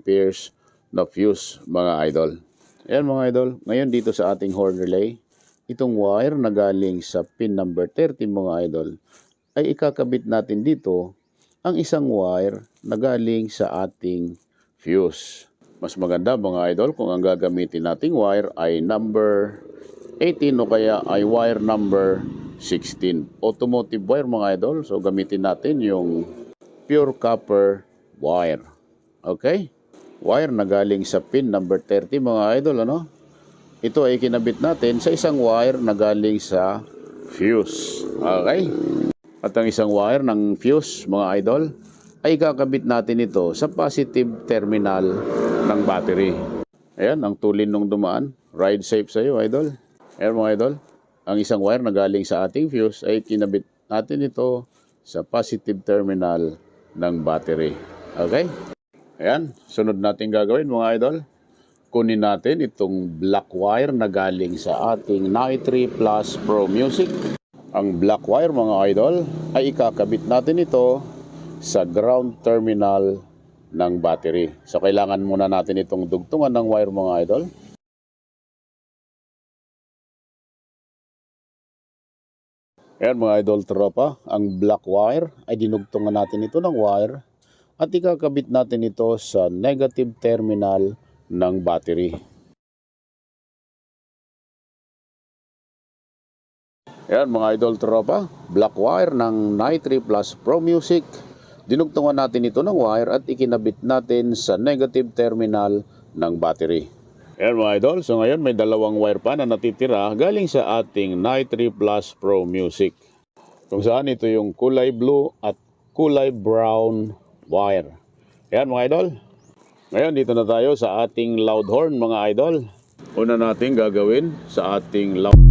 amperes na fuse mga idol. Ayan mga idol, ngayon dito sa ating horn relay, itong wire na galing sa pin number 30 mga idol, ay ikakabit natin dito ang isang wire na galing sa ating fuse. Mas maganda mga idol kung ang gagamitin nating wire ay number 18 o kaya ay wire number 16. Automotive wire mga idol. So gamitin natin yung pure copper wire. Okay? Wire na galing sa pin number 30 mga idol. Ano? Ito ay kinabit natin sa isang wire na galing sa fuse. Okay? At ang isang wire ng fuse mga idol ay kakabit natin ito sa positive terminal ng battery. Ayan, ang tulin nung dumaan. Ride safe sa iyo idol. Ayan mga idol, ang isang wire na galing sa ating fuse ay kinabit natin ito sa positive terminal ng battery. Okay? Ayan, sunod natin gagawin mga idol. Kunin natin itong black wire na galing sa ating Nitri Plus Pro Music. Ang black wire mga idol ay ikakabit natin ito sa ground terminal ng battery. So kailangan muna natin itong dugtungan ng wire mga idol. Ayan mga idol tropa, ang black wire ay dinugtungan natin ito ng wire at ikakabit natin ito sa negative terminal ng battery. Ayan mga idol tropa, black wire ng Nitri Plus Pro Music. Dinugtungan natin ito ng wire at ikinabit natin sa negative terminal ng battery. Ayan mga idol, so ngayon may dalawang wire pa na natitira galing sa ating Nitri Plus Pro Music. Kung saan ito yung kulay blue at kulay brown wire. Ayan mga idol. Ngayon dito na tayo sa ating loud horn mga idol. Una natin gagawin sa ating loud